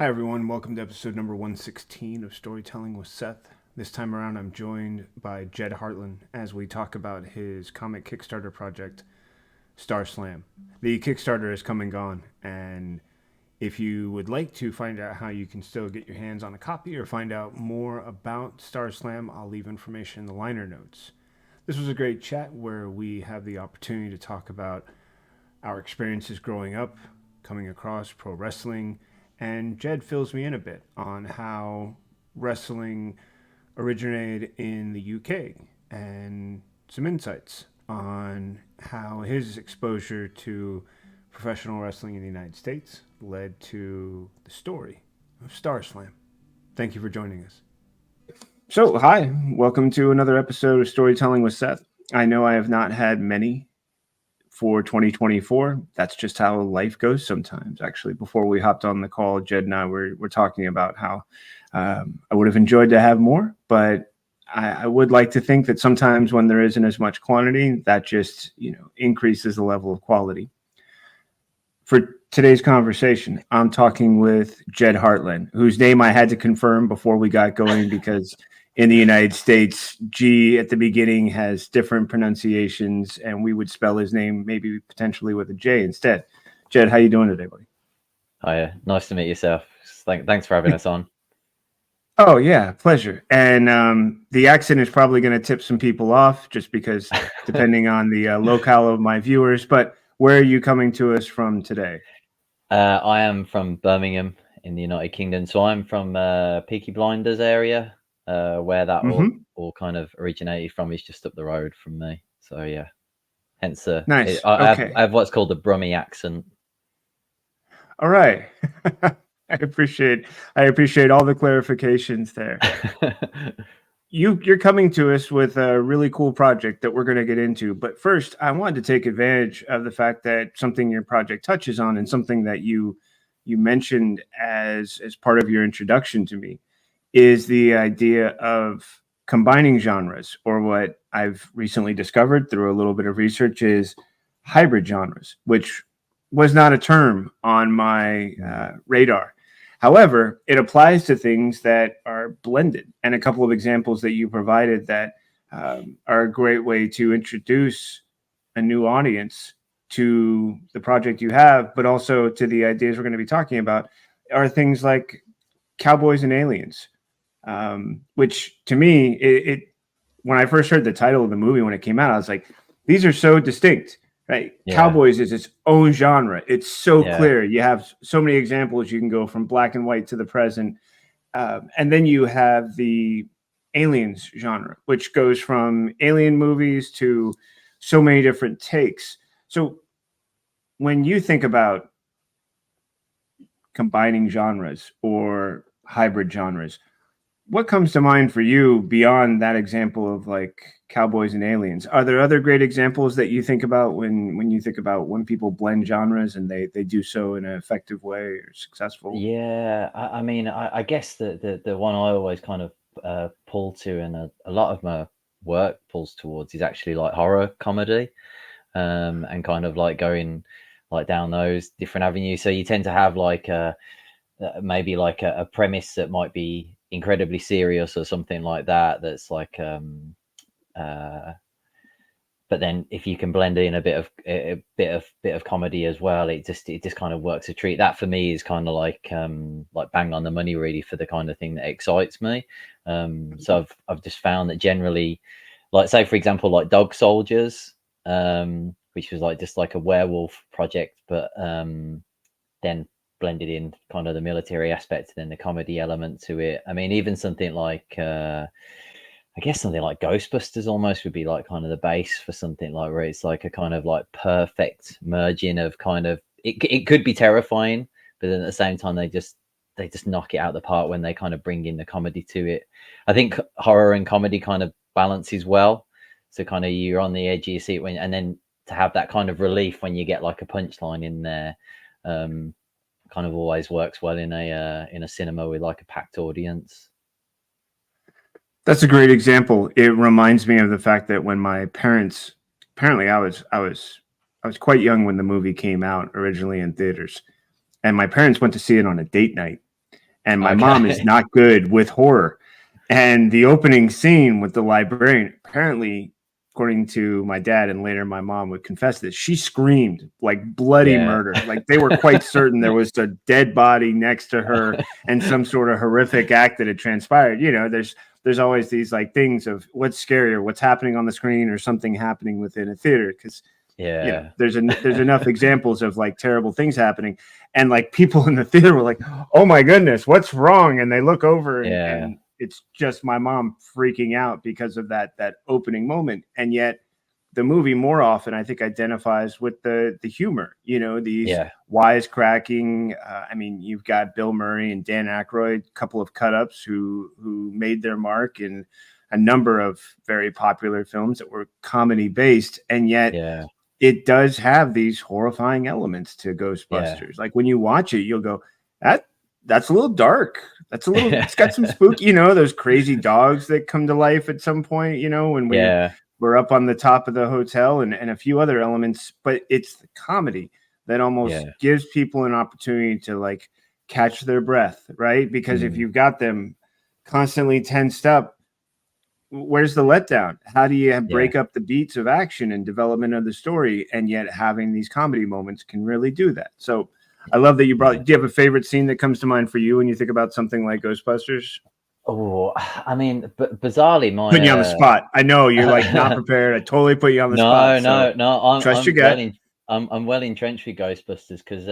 Hi, everyone. Welcome to episode number 116 of Storytelling with Seth. This time around, I'm joined by Ged Hartland as we talk about his comic Kickstarter project, Starr Slam. The Kickstarter has come and gone, and if you would like to find out how you can still get your hands on a copy or find out more about Starr Slam, I'll leave information in the liner notes. This was a great chat where we have the opportunity to talk about our experiences growing up, coming across pro wrestling, and Jed fills me in a bit on how wrestling originated in the UK and some insights on how his exposure to professional wrestling in the United States led to the story of Starr Slam. Thank you for joining us. So, hi, welcome to another episode of Storytelling with Seth. I know I have not had many for 2024. That's just how life goes sometimes. Actually, before we hopped on the call, Jed and I were talking about how I would have enjoyed to have more, but I would like to think that sometimes when there isn't as much quantity, that just increases the level of quality. For today's conversation, I'm talking with Ged Hartland, whose name I had to confirm before we got going because in the United States, G at the beginning has different pronunciations, and we would spell his name maybe potentially with a J instead. Jed, how you doing today, buddy? Hiya, nice to meet yourself. Thanks for having us on. Oh, yeah, pleasure. And the accent is probably going to tip some people off just because depending on the locale of my viewers. But where are you coming to us from today? I am from Birmingham in the United Kingdom, so I'm from Peaky Blinders area, where that all kind of originated from is just up the road from me. So yeah, hence Nice. I Okay. have what's called the Brummie accent. All right. I appreciate all the clarifications there. You're coming to us with a really cool project that we're going to get into. But first, I wanted to take advantage of the fact that something your project touches on and something that you mentioned as part of your introduction to me is the idea of combining genres, or what I've recently discovered through a little bit of research is hybrid genres, which was not a term on my radar. However, it applies to things that are blended. And a couple of examples that you provided that are a great way to introduce a new audience to the project you have, but also to the ideas we're going to be talking about, are things like Cowboys and Aliens, which to me, it when I first heard the title of the movie when it came out, I was like, these are so distinct. Right. Yeah. Cowboys is its own genre. It's so Yeah. clear. You have so many examples. You can go from black and white to the present. And then you have the Aliens genre, which goes from alien movies to so many different takes. So when you think about combining genres or hybrid genres, what comes to mind for you beyond that example of like Cowboys and Aliens? Are there other great examples that you think about when you think about when people blend genres and they do so in an effective way or successful? Yeah, I mean, I guess the one I always kind of pull to, and a lot of my work pulls towards, is actually like horror comedy, and kind of like going like down those different avenues. So you tend to have like maybe like a premise that might be incredibly serious or something like that. That's like but then if you can blend in a bit of comedy as well, it just kind of works a treat. That for me is kind of like bang on the money really for the kind of thing that excites me. So I've just found that generally, like say for example like Dog Soldiers, which was like just like a werewolf project, but then blended in kind of the military aspect and then the comedy element to it. I mean, even something like I guess something like Ghostbusters almost would be like kind of the base for something like where it's like a kind of like perfect merging of kind of it could be terrifying, but then at the same time they just knock it out the park when they kind of bring in the comedy to it. I think horror and comedy kind of balances well, so kind of you're on the edge of your seat when, and then to have that kind of relief when you get like a punchline in there, kind of always works well in a cinema with like a packed audience. That's a great example. It reminds me of the fact that when my parents, apparently I was quite young when the movie came out originally in theaters, and my parents went to see it on a date night. and my mom is Okay. not good with horror. And the opening scene with the librarian, apparently, according to my dad and later my mom would confess this, she screamed like bloody Yeah. murder. Like they were quite certain there was a dead body next to her and some sort of horrific act that had transpired. You know, there's always these like things of what's scarier, what's happening on the screen or something happening within a theater, because you know Yeah. there's enough examples of like terrible things happening, and like people in the theater were like, oh my goodness, what's wrong, and they look over Yeah. and it's just my mom freaking out because of that opening moment. And yet the movie more often I think identifies with the humor, you know, these Yeah. wisecracking. I mean, you've got Bill Murray and Dan Aykroyd, a couple of cut-ups who made their mark in a number of very popular films that were comedy based, and yet Yeah. it does have these horrifying elements to Yeah. Ghostbusters. Like when you watch it, you'll go, that's a little dark. That's a little, it's got some spooky, you know, those crazy dogs that come to life at some point, you know, when Yeah. we're up on the top of the hotel, and a few other elements, but it's the comedy that almost Yeah. gives people an opportunity to like catch their breath, right? Because if Mm. you've got them constantly tensed up, where's the letdown? How do you Yeah. break up the beats of action and development of the story, and yet having these comedy moments can really do that? So I love that you Yeah. brought. Do you have a favorite scene that comes to mind for you when you think about something like Ghostbusters? Oh, I mean, bizarrely, Putting you on the spot. I know you're like not prepared. I totally put you on the spot. no, So no, no. trust your gut. I'm well entrenched with Ghostbusters because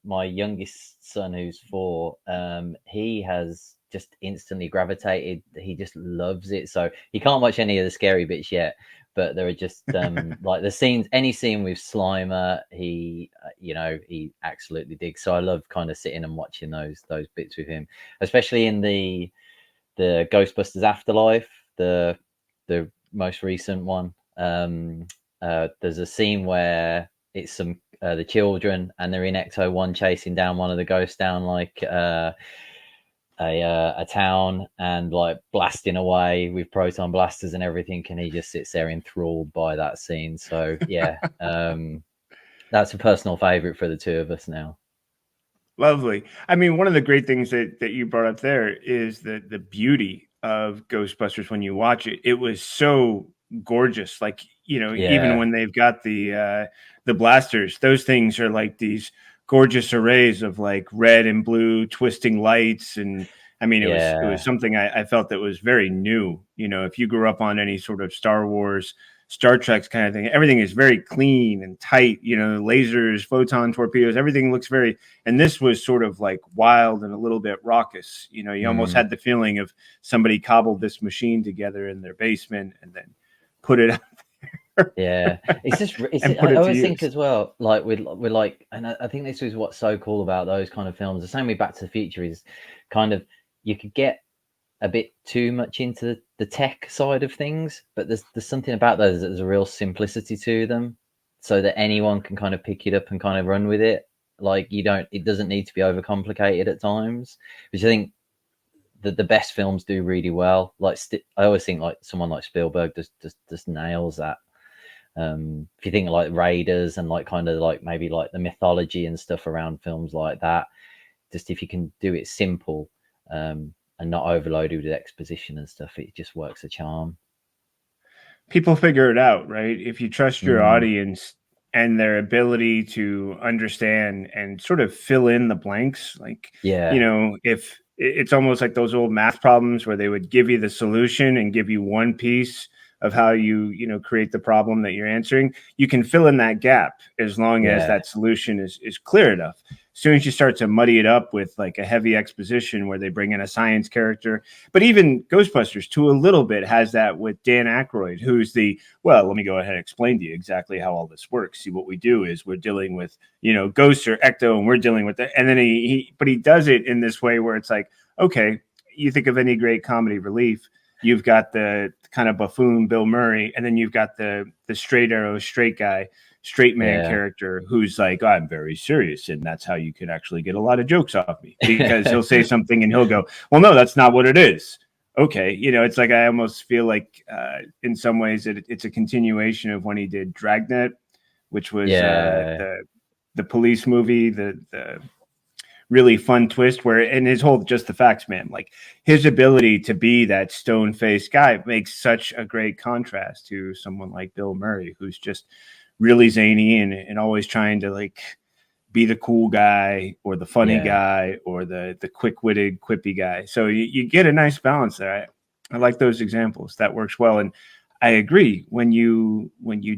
my youngest son, who's 4, he has just instantly gravitated. He just loves it. So he can't watch any of the scary bits yet, but there are just like the scenes, any scene with Slimer, he absolutely digs. So I love kind of sitting and watching those bits with him, especially in the Ghostbusters Afterlife, the most recent one. There's a scene where it's the children, and they're in Ecto One chasing down one of the ghosts down like a town, and like blasting away with proton blasters and everything, and he just sits there enthralled by that scene. So yeah, that's a personal favorite for the two of us now. Lovely. I mean, one of the great things that you brought up there is the beauty of Ghostbusters when you watch it. It was so gorgeous. Like, you know, even Yeah, when they've got the blasters, those things are like these gorgeous arrays of like red and blue twisting lights. And I mean, it was yeah, something I felt that was very new. You know, if you grew up on any sort of Star Wars, Star Trek's kind of thing, everything is very clean and tight, you know, lasers, photon torpedoes, everything looks very, and this was sort of like wild and a little bit raucous. You know, you almost mm, had the feeling of somebody cobbled this machine together in their basement and then put it out yeah. It's just and I put it to always think use. as well, like with like, and I think this is what's so cool about those kind of films. The same with Back to the Future is kind of, you could get a bit too much into the tech side of things, but there's something about those that there's a real simplicity to them, so that anyone can kind of pick it up and kind of run with it. Like, it doesn't need to be overcomplicated at times, which I think the best films do really well. Like I always think like someone like Spielberg just nails that. If you think like Raiders and like kind of like maybe like the mythology and stuff around films like that, just if you can do it simple, and not overloaded with exposition and stuff, it just works a charm. People figure it out, right? If you trust your Mm, audience and their ability to understand and sort of fill in the blanks, like, you yeah, know, if it's almost like those old math problems where they would give you the solution and give you one piece of how you know, create the problem that you're answering, you can fill in that gap as long as yeah, that solution is clear enough. As soon as you start to muddy it up with like a heavy exposition where they bring in a science character, but even Ghostbusters, to a little bit, has that with Dan Aykroyd, who's well, let me go ahead and explain to you exactly how all this works. See, what we do is we're dealing with, you know, ghosts or ecto, and we're dealing with it. And then but he does it in this way where it's like, okay, you think of any great comedy relief, you've got the kind of buffoon Bill Murray, and then you've got the straight arrow, straight guy, straight man yeah, character who's like, I'm very serious, and that's how you can actually get a lot of jokes off me, because he'll say something and he'll go, well, no, that's not what it is. Okay, you know, it's like I almost feel like in some ways it's a continuation of when he did Dragnet, which was yeah, the police movie, the really fun twist where, and his whole just the facts man, like his ability to be that stone faced guy makes such a great contrast to someone like Bill Murray, who's just really zany and always trying to like be the cool guy or the funny Yeah, guy or the quick-witted quippy guy. So you get a nice balance there. I like those examples. That works well. And I agree, when you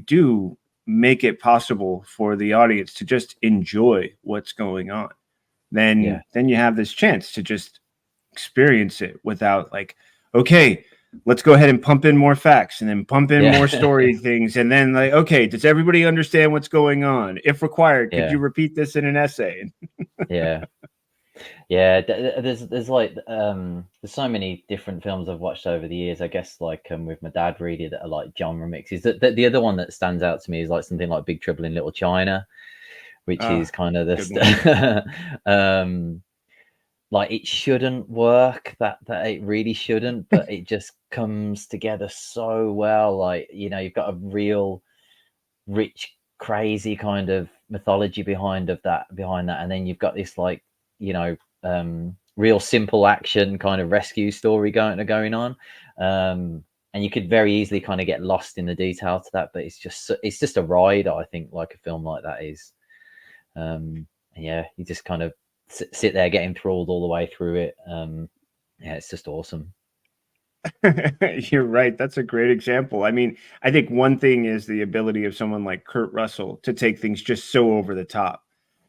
do make it possible for the audience to just enjoy what's going on, yeah, then you have this chance to just experience it without like, okay, let's go ahead and pump in more facts and then pump in more yeah, story things. And then like, okay, does everybody understand what's going on? If required, could yeah, you repeat this in an essay? yeah. Yeah, there's like there's so many different films I've watched over the years. I guess like with my dad really that are like genre mixes. The other one that stands out to me is like something like Big Trouble in Little China, which is kind of Good one. like it shouldn't work. That it really shouldn't, but it just comes together so well. Like you've got a real rich, crazy kind of mythology behind that, and then you've got this like real simple action kind of rescue story going on, and you could very easily kind of get lost in the detail to that, but it's just a ride. I think like a film like that is, and yeah, you just kind of sit there getting enthralled all the way through it. Yeah, it's just awesome. You're right. That's a great example. I mean, I think one thing is the ability of someone like Kurt Russell to take things just so over the top.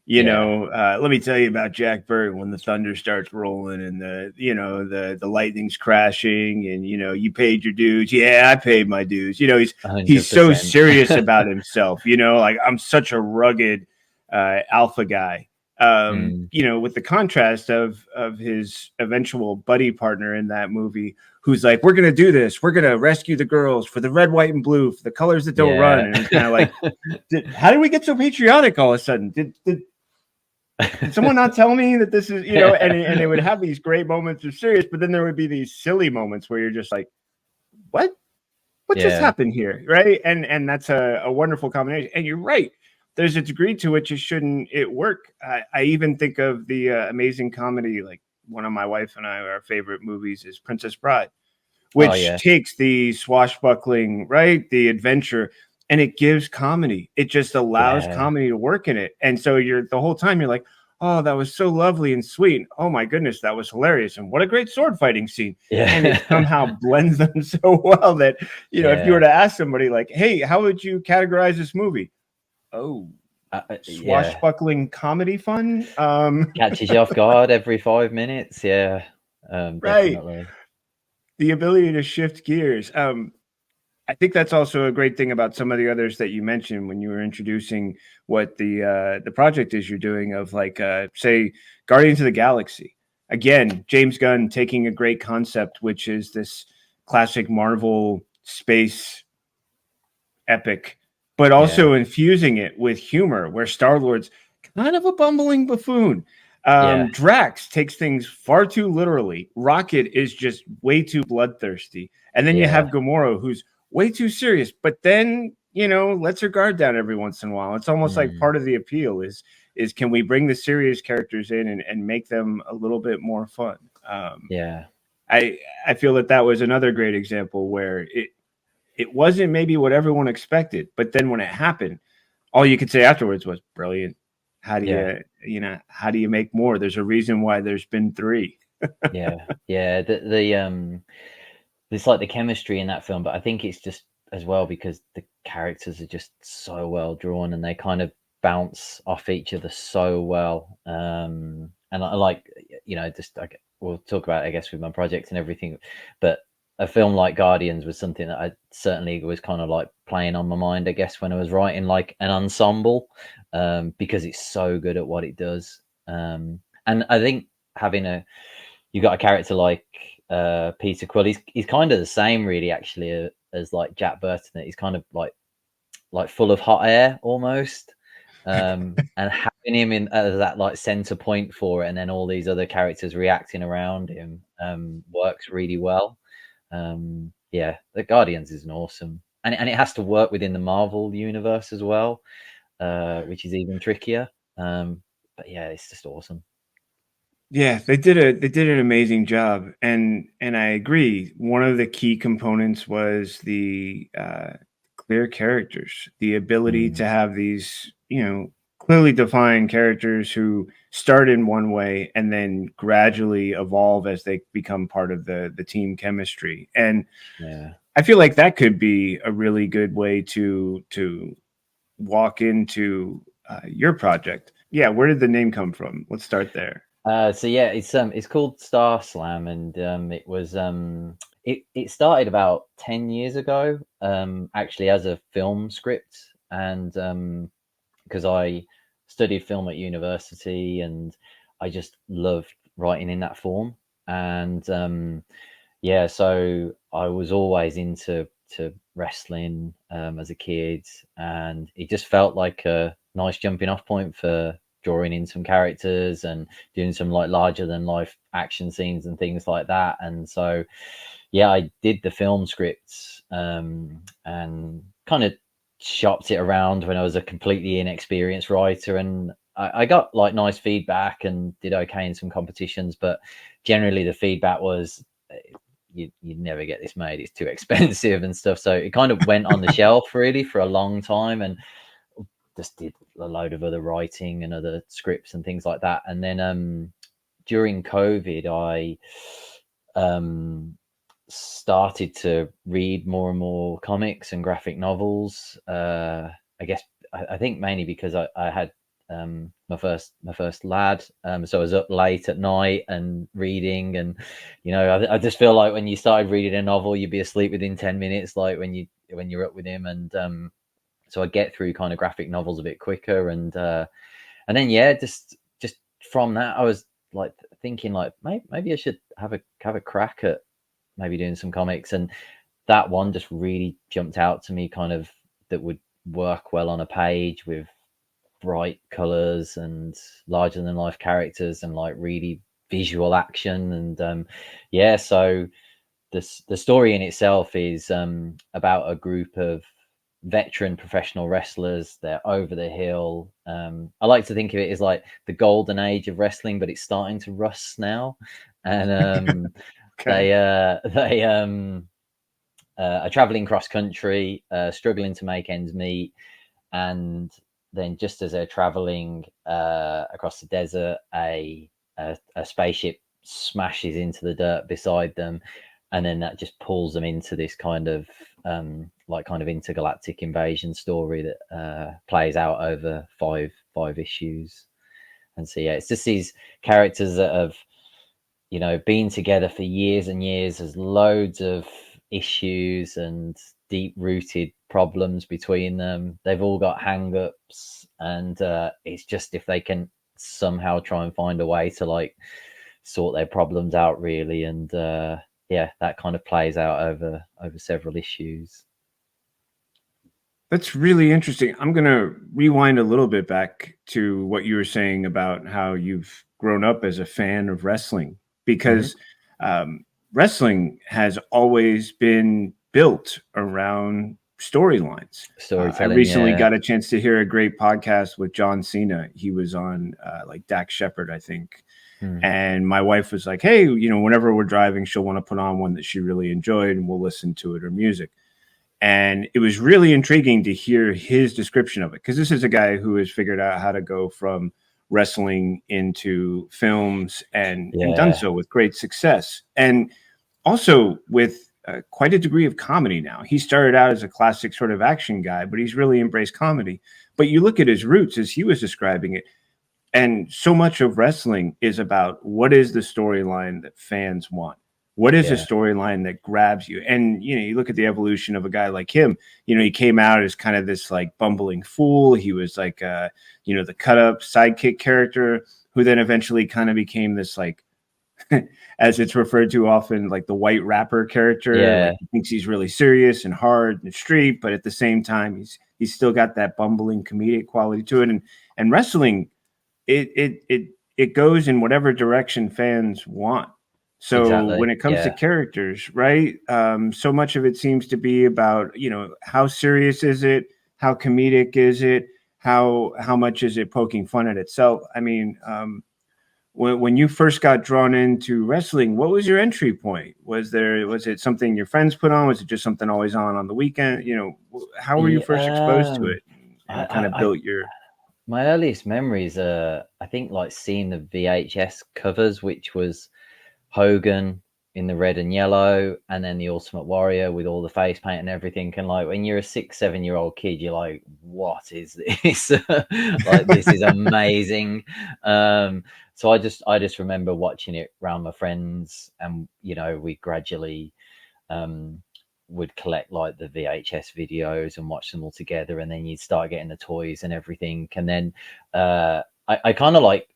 Yeah, Let me tell you about Jack Bird when the thunder starts rolling and the lightning's crashing and you paid your dues. Yeah, I paid my dues. He's so 100%. serious about himself. Like I'm such a rugged alpha guy. Mm, With the contrast of his eventual buddy partner in that movie who's like, we're going to do this. We're going to rescue the girls for the red, white, and blue, for the colors that don't run. yeah. And it's kind of like, how did we get so patriotic all of a sudden? Did someone not tell me that this is, and they would have these great moments of serious, but then there would be these silly moments where you're just like, what? What just Yeah, happened here? Right. And that's a wonderful combination. And you're right. There's a degree to which it work. I even think of the amazing comedy, like one of my wife and I, our favorite movies is Princess Bride, oh which yeah, takes the swashbuckling, right, the adventure, and it gives comedy. It just allows yeah, comedy to work in it. And so you're the whole time you're like, oh, that was so lovely and sweet. Oh my goodness, that was hilarious. And what a great sword fighting scene. And it yeah. somehow blends them so well that, if you were Yeah, to ask somebody like, hey, how would you categorize this movie? Oh, yeah. swashbuckling comedy fun. Catches you off guard every 5 minutes. Yeah, Right. definitely. The ability to shift gears. I think that's also a great thing about some of the others that you mentioned when you were introducing what the project is you're doing of like say Guardians of the Galaxy. Again, James Gunn taking a great concept, which is this classic Marvel space epic, but Yeah, also infusing it with humor, where Star Lord's kind of a bumbling buffoon. yeah, Drax takes things far too literally. Rocket is just way too bloodthirsty. And then you yeah, have Gamora, who's way too serious, but then, lets her guard down every once in a while. It's almost like mm, part of the appeal is can we bring the serious characters in and make them a little bit more fun? yeah, I I feel that was another great example where it wasn't maybe what everyone expected, but then when it happened, all you could say afterwards was brilliant. How do yeah, you make more? There's a reason why there's been three. yeah, yeah. There's like the chemistry in that film, but I think it's just as well because the characters are just so well drawn and they kind of bounce off each other so well. And I like, just like we'll talk about, I guess, with my project and everything, but a film like Guardians was something that I certainly was kind of like playing on my mind, I guess, when I was writing like an ensemble, because it's so good at what it does. And I think having you got a character like Peter Quill. He's kind of the same, really, actually, as like Jack Burton. He's kind of like full of hot air almost, and having him in as that like center point for it, and then all these other characters reacting around him works really well. Yeah, the Guardians is an awesome, and it has to work within the Marvel universe as well, which is even trickier. But yeah, it's just awesome. Yeah, they did an amazing job, and I agree. One of the key components was the clear characters, the ability Mm, to have these, clearly defined characters who start in one way and then gradually evolve as they become part of the team chemistry. And yeah. I feel like that could be a really good way to walk into your project. Yeah, where did the name come from? Let's start there. So yeah, it's called Starr Slam, and it started about 10 years ago, actually as a film script, and because I studied film at university, and I just loved writing in that form, and yeah, so I was always into to wrestling as a kid, and it just felt like a nice jumping off point for drawing in some characters and doing some like larger than life action scenes and things like that. And so, yeah, I did the film scripts and kind of shopped it around when I was a completely inexperienced writer, and I got like nice feedback and did okay in some competitions, but generally the feedback was you'd never get this made. It's too expensive and stuff. So it kind of went on the shelf really for a long time, and just did a load of other writing and other scripts and things like that. And then during COVID, I um, started to read more and more comics and graphic novels. I guess I think mainly because I had my first lad, so I was up late at night and reading, and I just feel like when you started reading a novel, you'd be asleep within 10 minutes, like when you're up with him, and so I get through kind of graphic novels a bit quicker, and then yeah, just from that, I was like thinking like maybe I should have a crack at maybe doing some comics, and that one just really jumped out to me, kind of that would work well on a page with bright colors and larger than life characters and like really visual action. And yeah, so the story in itself is about a group of veteran professional wrestlers. They're over the hill. I like to think of it as like the golden age of wrestling, but it's starting to rust now. And Okay. they are traveling cross country, struggling to make ends meet, and then just as they're traveling across the desert, a spaceship smashes into the dirt beside them, and then that just pulls them into this kind of kind of intergalactic invasion story that plays out over five issues. And so yeah, it's just these characters that have been together for years and years. There's loads of issues and deep rooted problems between them. They've all got hang ups, and it's just if they can somehow try and find a way to like sort their problems out, really. And yeah, that kind of plays out over several issues. That's really interesting. I'm going to rewind a little bit back to what you were saying about how you've grown up as a fan of wrestling, Hmm. because wrestling has always been built around storylines. I Storytelling, recently yeah. got a chance to hear a great podcast with John Cena. He was on like Dax Shepard, I think. Hmm. And my wife was like, hey, whenever we're driving, she'll want to put on one that she really enjoyed and we'll listen to it or music. And it was really intriguing to hear his description of it, because this is a guy who has figured out how to go from wrestling into films and done Yeah, so with great success, and also with quite a degree of comedy. Now, he started out as a classic sort of action guy, but he's really embraced comedy. But you look at his roots as he was describing it, and so much of wrestling is about what is the storyline that fans want? What is a yeah, storyline that grabs you? And you look at the evolution of a guy like him. He came out as kind of this like bumbling fool. He was like the cut up sidekick character who then eventually kind of became this like as it's referred to often, like the white rapper character. Like yeah, he thinks he's really serious and hard and street, but at the same time he's still got that bumbling comedic quality to it. And wrestling, it goes in whatever direction fans want. So when exactly. it comes to Yeah, characters, right? So much of it seems to be about how serious is it, how comedic is it, how much is it poking fun at itself. I mean, when you first got drawn into wrestling, what was your entry point? Was it something your friends put on? Was it just something always on the weekend? How were you Yeah, first exposed to it I, and kind of I built your? my earliest memories are, I think, like seeing the VHS covers, which was Hogan in the red and yellow, and then the Ultimate Warrior with all the face paint and everything. And like when you're a 6, 7 year old kid, you're like, "What is this? Like this is amazing." So I just remember watching it around my friends, and we gradually um, would collect like the VHS videos and watch them all together, and then you'd start getting the toys and everything, and then I kind of like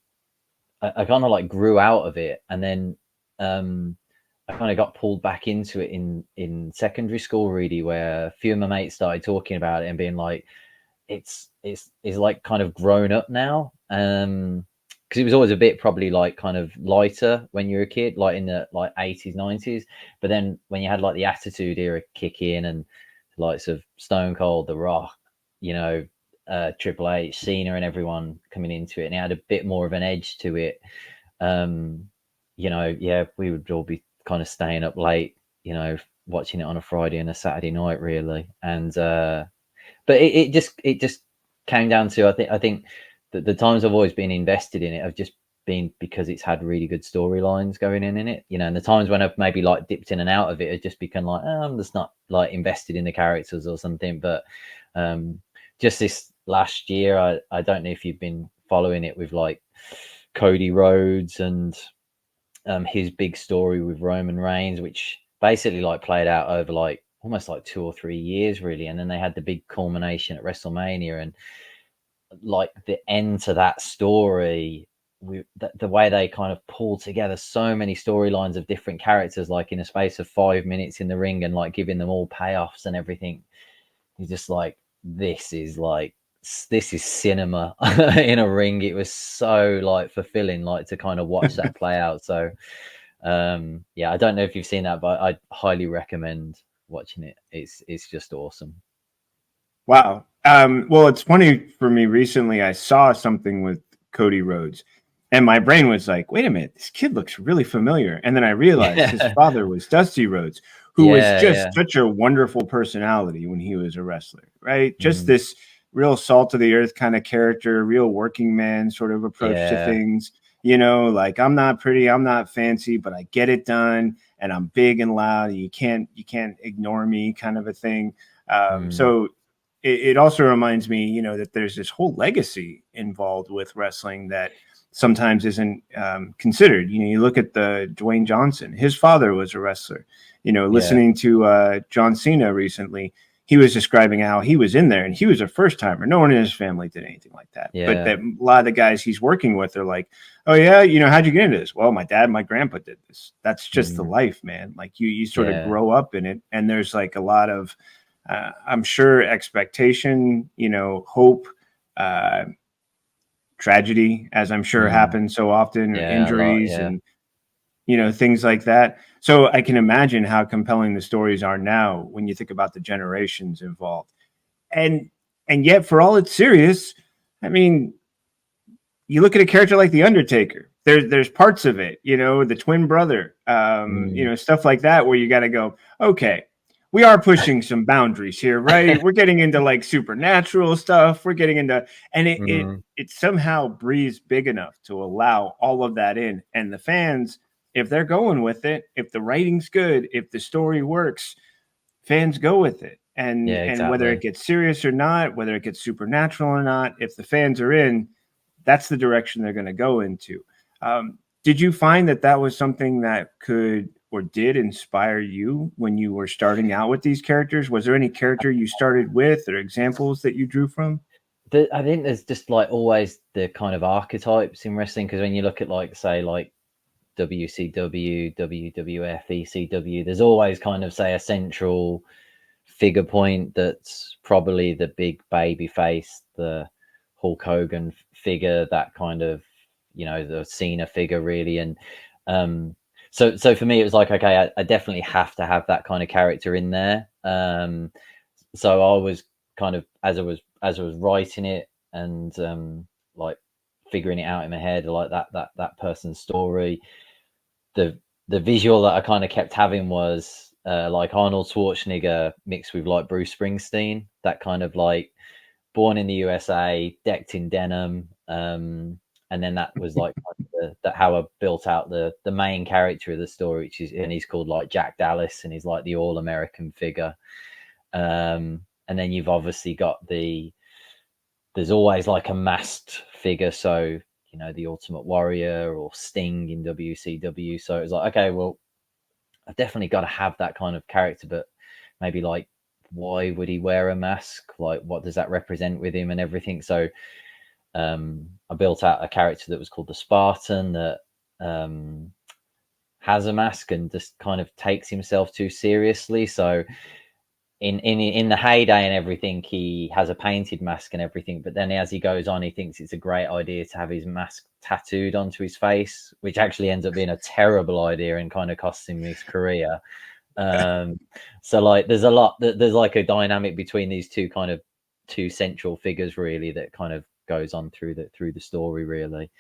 I kind of like grew out of it, and then um, I kind of got pulled back into it in secondary school, really, where a few of my mates started talking about it and being like, it's like kind of grown up now. Because it was always a bit probably like kind of lighter when you were a kid, like in the like 80s, 90s. But then when you had like the Attitude Era kick in and the likes of Stone Cold, The Rock, you know, Triple H, Cena, and everyone coming into it, and it had a bit more of an edge to it. Um, yeah, we would all be kind of staying up late, watching it on a Friday and a Saturday night, really. And but it just came down to I think that the times I've always been invested in it have just been because it's had really good storylines going in it, and the times when I've maybe like dipped in and out of it have just become like, I'm just not like invested in the characters or something. But um, just this last year, I don't know if you've been following it with like Cody Rhodes and his big story with Roman Reigns, which basically like played out over like almost like 2 or 3 years, really. And then they had the big culmination at WrestleMania, and like the end to that story, the way they kind of pulled together so many storylines of different characters, like in a space of 5 minutes in the ring, and like giving them all payoffs and everything. You're just like, this is cinema in a ring. It was so like fulfilling, like to kind of watch that play out. So yeah, I don't know if you've seen that, but I highly recommend watching it. It's just awesome. Wow. Well, it's funny for me. Recently, I saw something with Cody Rhodes, and my brain was like, "Wait a minute, this kid looks really familiar." And then I realized his Yeah, father was Dusty Rhodes, who was yeah, just yeah. such a wonderful personality when he was a wrestler, right? Just Mhm. this real salt of the earth kind of character, real working man sort of approach to Yeah. things. Like I'm not pretty, I'm not fancy, but I get it done, and I'm big and loud, and you can't ignore me, kind of a thing. Mm. So it also reminds me, that there's this whole legacy involved with wrestling that sometimes isn't considered. You look at the Dwayne Johnson. His father was a wrestler. Yeah. Listening to John Cena recently, he was describing how he was in there and he was a first timer. No one in his family did anything like that. But Yeah. that a lot of the guys he's working with are like, oh yeah, how'd you get into this? Well, my dad, and my grandpa did this. That's just the Mm. life, man. Like you sort of Yeah. grow up in it, and there's like a lot of I'm sure expectation, hope, uh, tragedy, as I'm sure Mm. happens so often, or Yeah, a lot, injuries yeah. and things like that. So I can imagine how compelling the stories are now when you think about the generations involved. And yet, for all it's serious, I mean, you look at a character like the Undertaker. There's parts of it, the twin brother, Mm. stuff like that, where you got to go, okay, we are pushing some boundaries here, right? We're getting into like supernatural stuff. We're getting into, and Mm. it somehow breathes big enough to allow all of that in, and the fans, if they're going with it, if the writing's good, if the story works, fans go with it. And Yeah, whether it exactly. gets serious or not, whether it gets supernatural or not, if the fans are in, that's the direction they're going to go into. Did you find that that was something that could or did inspire you when you were starting out with these characters? Was there any character you started with or examples that you drew from? I think there's just like always the kind of archetypes in wrestling, because when you look at like say like WCW, WWF, ECW, there's always kind of say a central figure point that's probably the big baby face, the Hulk Hogan figure, that kind of, the Cena figure, really. And so for me, it was like, okay, I definitely have to have that kind of character in there. So I was kind of, as I was writing it and like figuring it out in my head, like that person's story. The visual that I kind of kept having was like Arnold Schwarzenegger mixed with like Bruce Springsteen, that kind of like born in the USA, decked in denim. And then that was like that how I built out the main character of the story, which is, and he's called like Jack Dallas, and he's like the all American figure. And then you've obviously got there's always like a masked figure, so you know, the Ultimate Warrior or Sting in WCW. So it was like, okay, well, I've definitely got to have that kind of character, but maybe like, why would he wear a mask? Like, what does that represent with him and everything? So I built out a character that was called the Spartan that has a mask and just kind of takes himself too seriously. So in the heyday and everything, he has a painted mask and everything, but then as he goes on, he thinks it's a great idea to have his mask tattooed onto his face, which actually ends up being a terrible idea and kind of costs him his career. So like there's a lot, there's like a dynamic between these two central figures really that kind of goes on through the story really.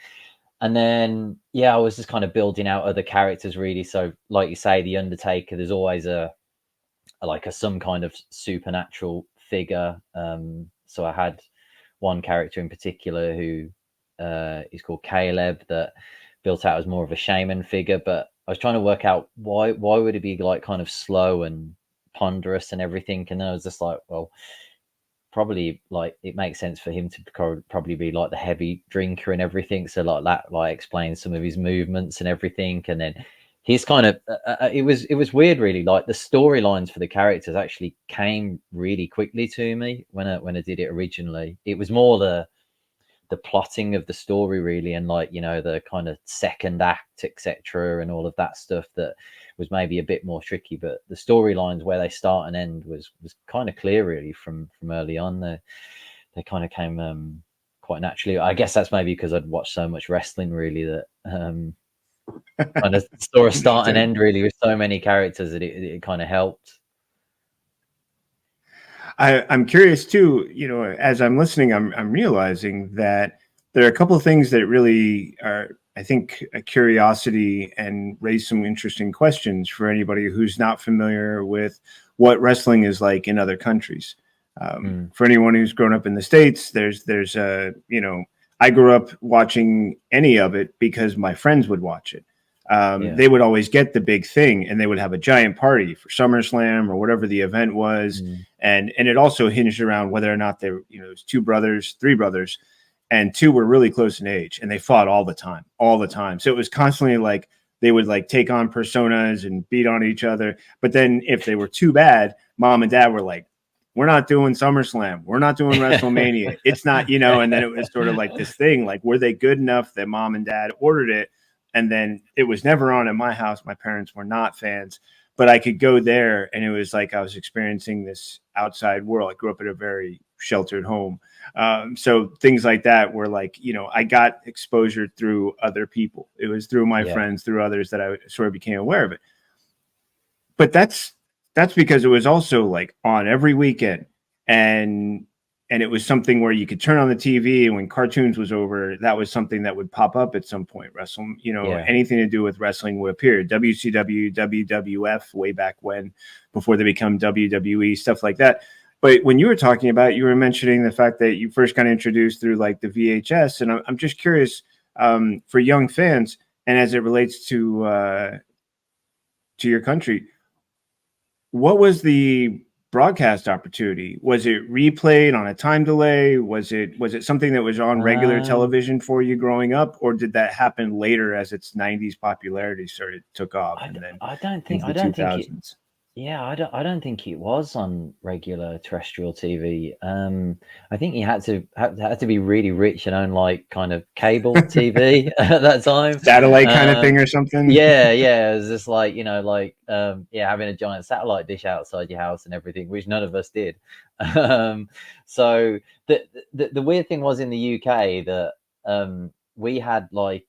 And then I was just kind of building out other characters really. So like you say, the Undertaker, there's always some kind of supernatural figure. So I had one character in particular who is called Caleb, that built out as more of a shaman figure, but I was trying to work out why would it be like kind of slow and ponderous and everything. And then I was just like, well, probably like it makes sense for him to probably be like the heavy drinker and everything. So like that like explains some of his movements and everything. And then he's kind of it was weird really, like the storylines for the characters actually came really quickly to me when I did it originally. It was more the plotting of the story really, and like, you know, the kind of second act, etc., and all of that stuff that was maybe a bit more tricky. But the storylines where they start and end was kind of clear really from early on. They kind of came quite naturally. I guess that's maybe because I'd watched so much wrestling really that kind of saw a start and end really with so many characters that it kind of helped. I'm curious too. You know, as I'm listening, I'm realizing that there are a couple of things that really are, I think, a curiosity and raise some interesting questions for anybody who's not familiar with what wrestling is like in other countries. For anyone who's grown up in the States, there's a, you know, I grew up watching any of it because my friends would watch it. They would always get the big thing, and they would have a giant party for SummerSlam or whatever the event was. And it also hinged around whether or not they were, you know, it was three brothers, and two were really close in age, and they fought all the time. So it was constantly like they would like take on personas and beat on each other. But then if they were too bad, mom and dad were like, we're not doing SummerSlam. We're not doing WrestleMania. It's not, you know, and then it was sort of like this thing, like, were they good enough that mom and dad ordered it? And then it was never on in my house. My parents were not fans, but I could go there, and it was like I was experiencing this outside world. I grew up in a very sheltered home. So things like that were like, you know, I got exposure through other people. It was through my friends, through others, that I sort of became aware of it. But that's because it was also like on every weekend, and it was something where you could turn on the TV, and when cartoons was over, that was something that would pop up at some point. Wrestling, you know, anything to do with wrestling would appear. WCW, WWF, way back when, before they become WWE, stuff like that. But when you were talking about, you were mentioning the fact that you first got introduced through like the VHS, and I'm just curious, for young fans, and as it relates to your country, what was the broadcast opportunity? Was it replayed on a time delay? Was it something that was on regular television for you growing up, or did that happen later as its 90s popularity took off, and then I don't think into the 2000s? I don't think it was on regular terrestrial TV. I think you had to be really rich and own like kind of cable TV at that time, satellite kind of thing or something. Yeah, it was just like, you know, like having a giant satellite dish outside your house and everything, which none of us did. So the weird thing was in the UK that we had like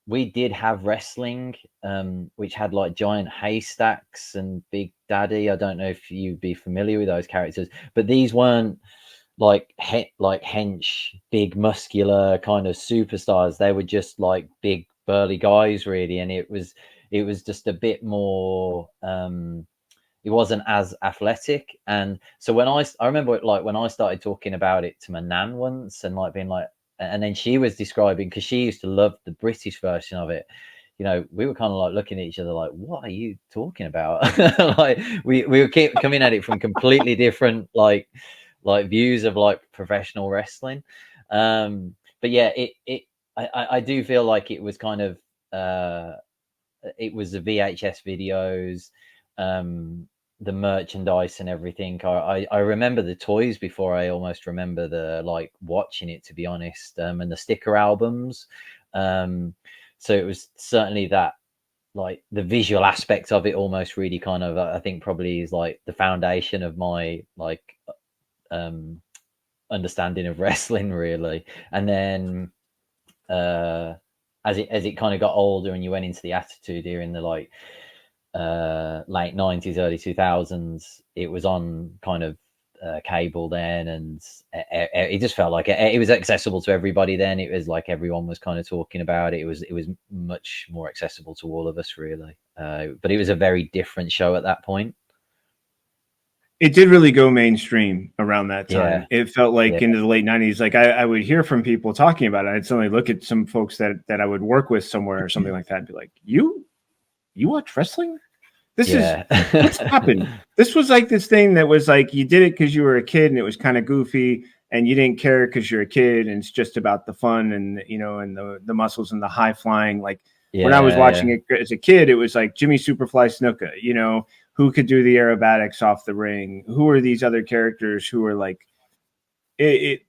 we did have wrestling, which had like giant haystacks and Big Daddy. I don't know if you'd be familiar with those characters, but these weren't like hench, big muscular kind of superstars. They were just like big burly guys, really, and it was just a bit more. It wasn't as athletic, and so I remember like when I started talking about it to my nan once, and like being like, and then she was describing because she used to love the British version of it. We were kind of like looking at each other like, what are you talking about? Like we were keep coming at it from completely different like views of like professional wrestling. But yeah, I do feel like it was kind of it was the VHS videos, um, the merchandise and everything. I remember the toys before I almost remember the like watching it, to be honest, and the sticker albums. Um, so it was certainly that like the visual aspect of it almost really kind of I think probably is like the foundation of my like um understanding of wrestling really. And then uh as it kind of got older and you went into the attitude here in the like late 90s early 2000s, it was on kind of cable then, and it just felt like it was accessible to everybody then. It was like everyone was kind of talking about it. It was much more accessible to all of us really, but it was a very different show at that point. It did really go mainstream around that time. Yeah, It felt yeah, like into the late 90s. Like I would hear from people talking about it. I'd suddenly look at some folks that I would work with somewhere or something like that and be like, you watch wrestling? This is yeah. what's happened. This was like this thing that was like you did it because you were a kid and it was kind of goofy and you didn't care because you're a kid and it's just about the fun and and the muscles and the high flying. Like when I was Yeah, watching yeah, it as a kid, it was like Jimmy Superfly Snuka, who could do the aerobatics off the ring? Who are these other characters who are like it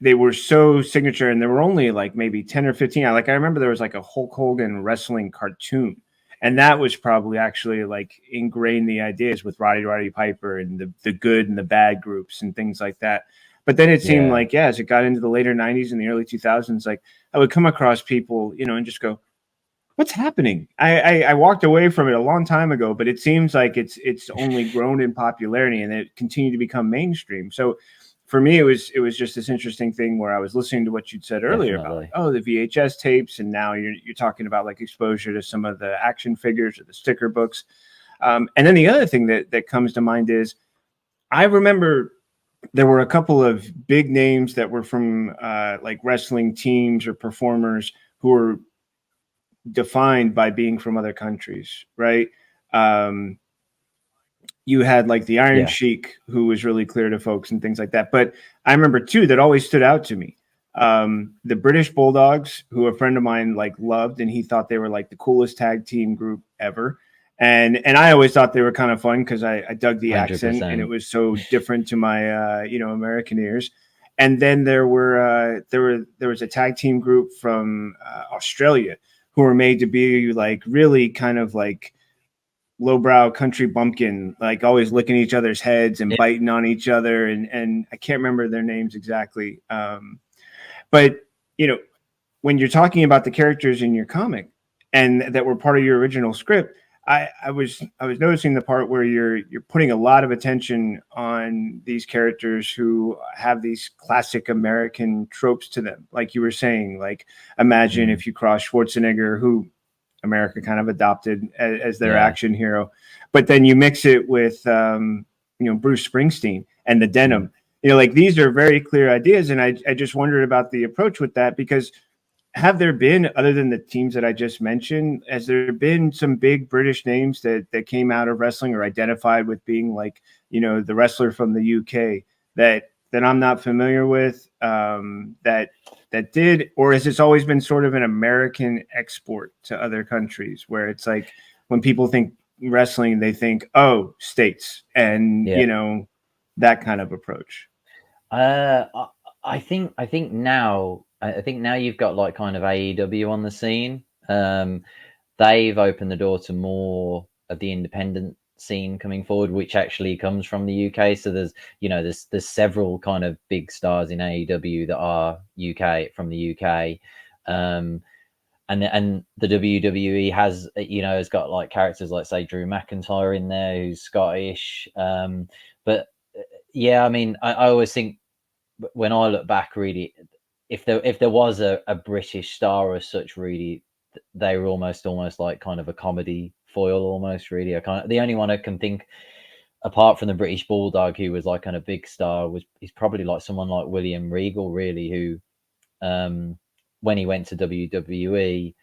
they were so signature and there were only like maybe 10 or 15. I remember there was like a Hulk Hogan wrestling cartoon. And that was probably actually like ingrained the ideas with Roddy Piper and the good and the bad groups and things like that. But then it seemed yeah, like, yeah, as it got into the later 90s and the early 2000s, like I would come across people, and just go, what's happening? I walked away from it a long time ago, but it seems like it's only grown in popularity and it continued to become mainstream. So for me, it was just this interesting thing where I was listening to what you'd said earlier about like, definitely. oh, the VHS tapes, and now you're talking about like exposure to some of the action figures or the sticker books. And then the other thing that comes to mind is I remember there were a couple of big names that were from like wrestling teams or performers who were defined by being from other countries, right? Um, you had like the Iron Yeah, Sheik, who was really clear to folks and things like that. But I remember two that always stood out to me. The British Bulldogs, who a friend of mine like loved, and he thought they were like the coolest tag team group ever. And I always thought they were kind of fun because I dug the accent and it 100%. was so different to my American ears. And then there was a tag team group from Australia who were made to be like really kind of like lowbrow country bumpkin, like always licking each other's heads and Yeah, biting on each other. And I can't remember their names exactly. But when you're talking about the characters in your comic and that were part of your original script, I was noticing the part where you're putting a lot of attention on these characters who have these classic American tropes to them. Like you were saying, like imagine mm, if you cross Schwarzenegger, who America kind of adopted as their yeah, action hero. But then you mix it with, Bruce Springsteen and the mm, denim. Like these are very clear ideas. And I just wondered about the approach with that because have there been, other than the teams that I just mentioned, has there been some big British names that came out of wrestling or identified with being like, the wrestler from the UK that I'm not familiar with, that did, or has this always been sort of an American export to other countries where it's like when people think wrestling, they think, oh, states and, yeah. that kind of approach. Uh, I, I think now you've got like kind of AEW on the scene. They've opened the door to more of the independent scene coming forward, which actually comes from the UK. So there's several kind of big stars in AEW that are UK from the UK. Um, and the WWE has got like characters like say Drew McIntyre in there who's Scottish. But yeah, I mean, I always think when I look back, really, if there was a British star as such, really, they were almost like kind of a comedy foil, almost. Really, the only one I can think, apart from the British Bulldog, who was like kind of big star, he's probably like someone like William Regal, really, who when he went to WWE,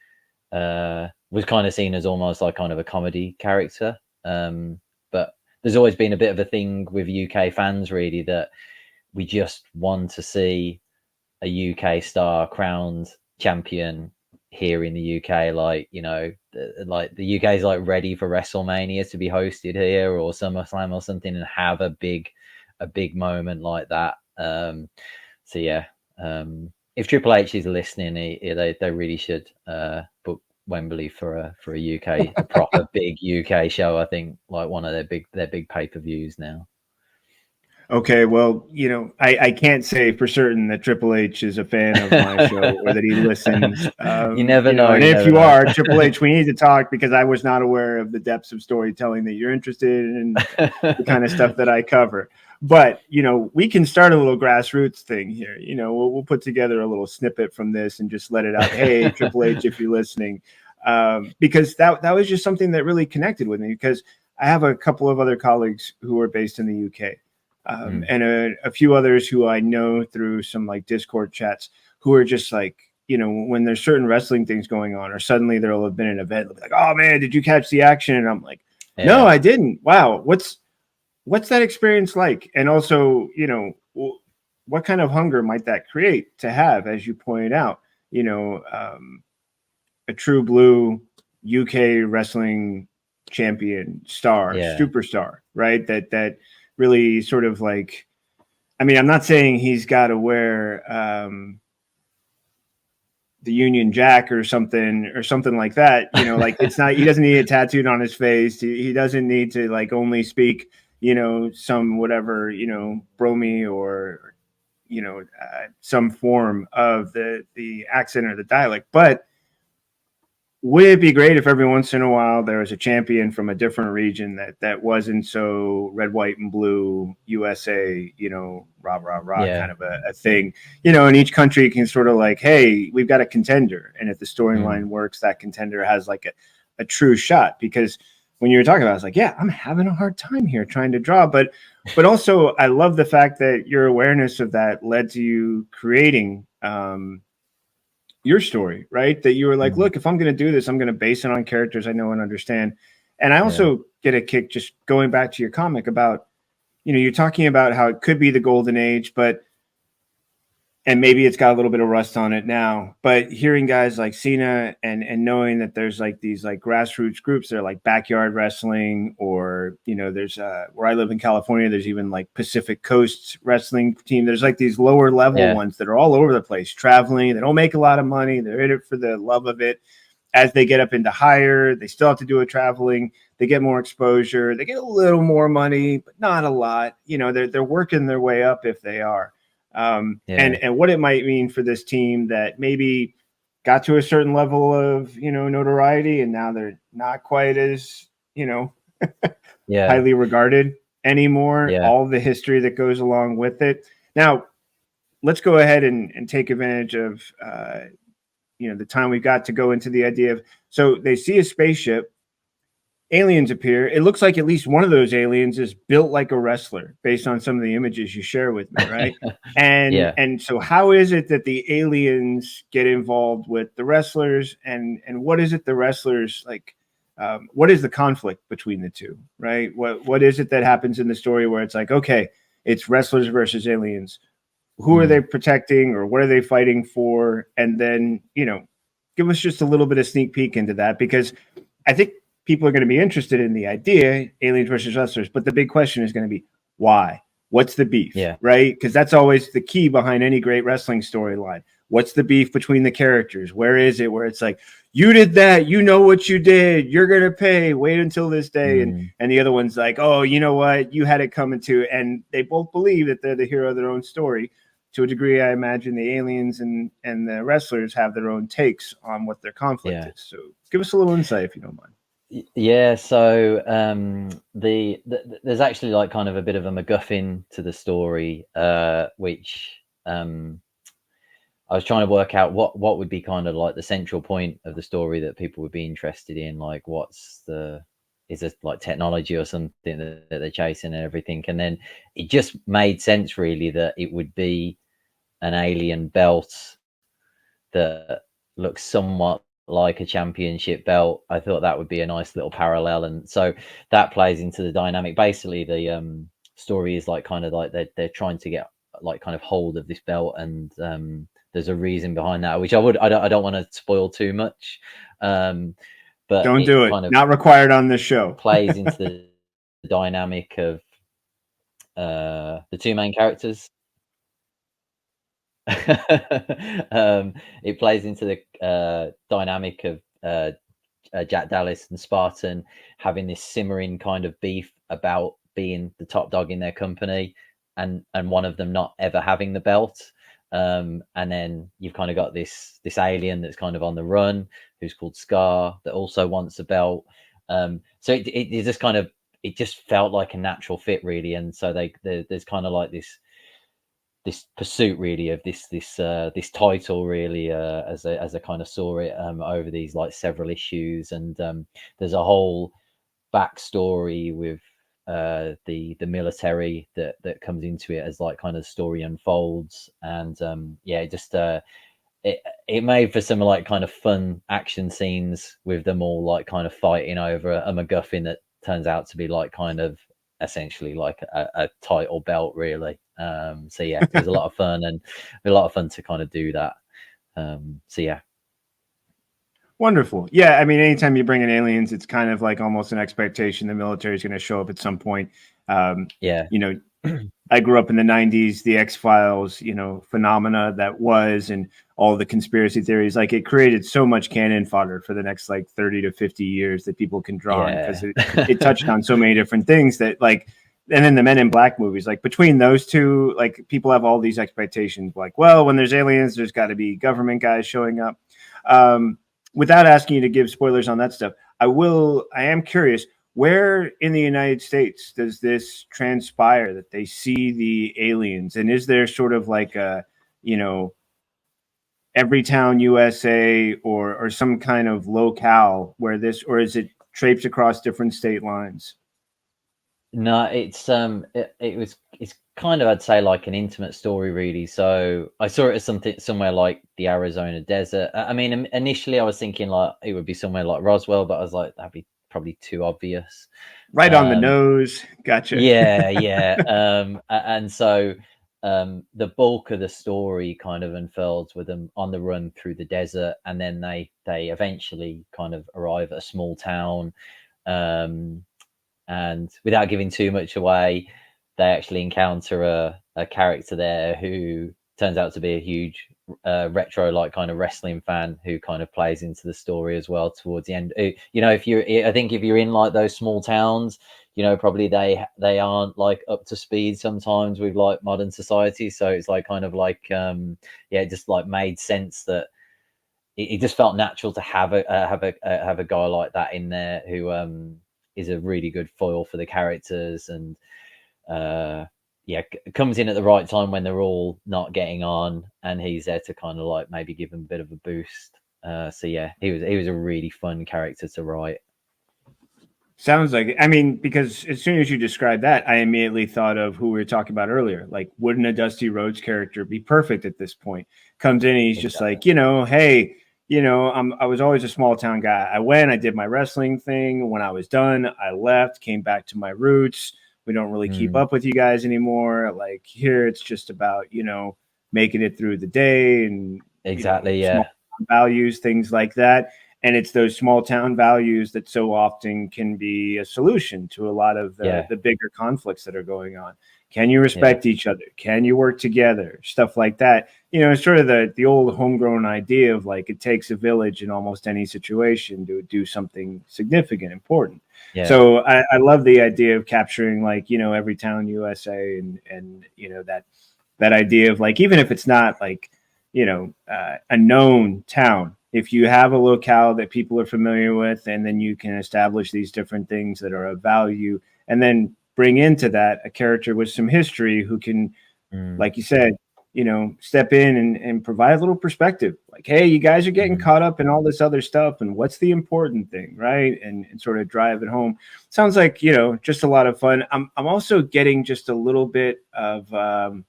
was kind of seen as almost like kind of a comedy character. But there's always been a bit of a thing with UK fans, really, that we just want to see a UK star crowned champion here in the UK. Like, like the UK is like ready for WrestleMania to be hosted here, or SummerSlam or something, and have a big moment like that. So yeah, if Triple H is listening, they really should book Wembley for a UK, a proper big UK show. I think like one of their big pay-per-views now. Okay, well, I can't say for certain that Triple H is a fan of my show or that he listens. You never know. And if you are, Triple H, we need to talk, because I was not aware of the depths of storytelling that you're interested in, the kind of stuff that I cover. But, we can start a little grassroots thing here. We'll put together a little snippet from this and just let it out. Hey, Triple H, if you're listening, because that was just something that really connected with me, because I have a couple of other colleagues who are based in the UK. And a few others who I know through some like Discord chats, who are just like, when there's certain wrestling things going on, or suddenly there'll have been an event, they'll be like, oh man, did you catch the action? And I'm like, no, I didn't. Wow. What's that experience like? And also, what kind of hunger might that create to have, as you pointed out, a true blue UK wrestling champion, star, superstar, right? That really sort of like, I mean, I'm not saying he's got to wear the Union Jack or something like that. Like it's not, he doesn't need it tattooed on his face. He doesn't need to like only speak, some whatever, bromy or, some form of the accent or the dialect. But would it be great if every once in a while there was a champion from a different region that wasn't so red, white, and blue USA, rah, rah, rah, kind of a thing, and each country can sort of like, hey, we've got a contender. And if the storyline works, that contender has like a true shot. Because when you were talking about it, I was like, yeah, I'm having a hard time here trying to draw. But also I love the fact that your awareness of that led to you creating your story, right? That you were like, look, if I'm going to do this, I'm going to base it on characters I know and understand. And I also get a kick just going back to your comic about, you're talking about how it could be the golden age, and maybe it's got a little bit of rust on it now, but hearing guys like Cena and knowing that there's like these like grassroots groups that are like backyard wrestling, or, there's where I live in California, there's even like Pacific Coast wrestling team. There's like these lower level ones that are all over the place, traveling. They don't make a lot of money. They're in it for the love of it. As they get up into higher, they still have to do it traveling. They get more exposure. They get a little more money, but not a lot. They're working their way up if they are. And what it might mean for this team that maybe got to a certain level of, notoriety, and now they're not quite as, highly regarded anymore. All the history that goes along with it. Now, let's go ahead and take advantage of, the time we've got to go into the idea of, so they see a spaceship, aliens appear. It looks like at least one of those aliens is built like a wrestler based on some of the images you share with me, right? And so how is it that the aliens get involved with the wrestlers, and what is it the wrestlers like? What is the conflict between the two, right? What is it that happens in the story where it's like, okay, it's wrestlers versus aliens. Who are they protecting, or what are they fighting for? And then, give us just a little bit of sneak peek into that, because I think people are going to be interested in the idea, aliens versus wrestlers, but the big question is going to be why? What's the beef? Right? Because that's always the key behind any great wrestling storyline. What's the beef between the characters? Where is it where it's like, you did that, you know what you did, you're going to pay, wait until this day. And the other one's like, oh, you know what, you had it coming too. And they both believe that they're the hero of their own story. To a degree, I imagine the aliens and the wrestlers have their own takes on what their conflict is. So give us a little insight if you don't mind. So there's actually like kind of a bit of a MacGuffin to the story, which I was trying to work out what would be kind of like the central point of the story that people would be interested in. Like, is it like technology or something that they're chasing and everything? And then it just made sense, really, that it would be an alien belt that looks somewhat like a championship belt. I thought that would be a nice little parallel, and so that plays into the dynamic. Basically, the story is like kind of like they're trying to get like kind of hold of this belt, and there's a reason behind that, which I don't want to spoil too much, but Don't it do it. kind of Not required on this show. plays into the dynamic of the two main characters. It plays into the dynamic of Jack Dallas and Spartan having this simmering kind of beef about being the top dog in their company, and one of them not ever having the belt. And then you've kind of got this alien that's kind of on the run, who's called Scar, that also wants a belt. So it just kind of, it just felt like a natural fit, really. And so there's kind of like this pursuit, really, of this title, really, as I kind of saw it over these like several issues. And there's a whole backstory with the military that comes into it as like kind of story unfolds. And yeah, just it made for some like kind of fun action scenes with them all like kind of fighting over a MacGuffin that turns out to be like kind of essentially like a title belt, really. So yeah, it was a lot of fun, and a lot of fun to kind of do that. So yeah. Wonderful. Yeah, I mean, anytime you bring in aliens, it's kind of like almost an expectation the military is going to show up at some point. Yeah. You know, I grew up in the 90s, the X-Files, phenomena that was, and all the conspiracy theories. Like, it created so much cannon fodder for the next like 30 to 50 years that people can draw on, because it touched on so many different things that, like, and then the Men in Black movies, like between those two, like people have all these expectations, like, well, when there's aliens, there's got to be government guys showing up. Without asking you to give spoilers on that stuff, I am curious, where in the United States does this transpire that they see the aliens? And is there sort of like a, every town USA or some kind of locale where this, or is it traipsed across different state lines? No, it's it's kind of, I'd say, like an intimate story, really. So I saw it as somewhere like the Arizona desert. I mean, initially I was thinking like it would be somewhere like Roswell, but I was like, that'd be probably too obvious. Right on the nose. Gotcha. Yeah, yeah. And so the bulk of the story kind of unfolds with them on the run through the desert, and then they eventually kind of arrive at a small town. And without giving too much away, they actually encounter a character there who turns out to be a huge retro like kind of wrestling fan, who kind of plays into the story as well towards the end. I think if you're in like those small towns, probably they aren't like up to speed sometimes with like modern society. So it's like kind of like it just like made sense that it just felt natural to have a guy like that in there who is a really good foil for the characters. And comes in at the right time when they're all not getting on, and he's there to kind of like maybe give them a bit of a boost. So yeah, he was a really fun character to write. Sounds like it. I mean, because as soon as you described that, I immediately thought of who we were talking about earlier. Like, wouldn't a Dusty Rhodes character be perfect at this point? Comes in and he's just like, hey, I was always a small town guy. I did my wrestling thing. When I was done, I left, came back to my roots. We don't really keep up with you guys anymore. Like, here, it's just about, making it through the day and exactly, small values, things like that. And it's those small town values that so often can be a solution to a lot of the bigger conflicts that are going on. Can you respect each other? Can you work together? Stuff like that. It's sort of the old homegrown idea of like, it takes a village in almost any situation to do something significant, important. Yeah. So I love the idea of capturing like, every town USA and that idea of like, even if it's not like, a known town, if you have a locale that people are familiar with, and then you can establish these different things that are of value, and then bring into that a character with some history who can, like you said, step in and provide a little perspective. Like, hey, you guys are getting caught up in all this other stuff, and what's the important thing, right? And sort of drive it home. Sounds like, just a lot of fun. I'm also getting just a little bit of, the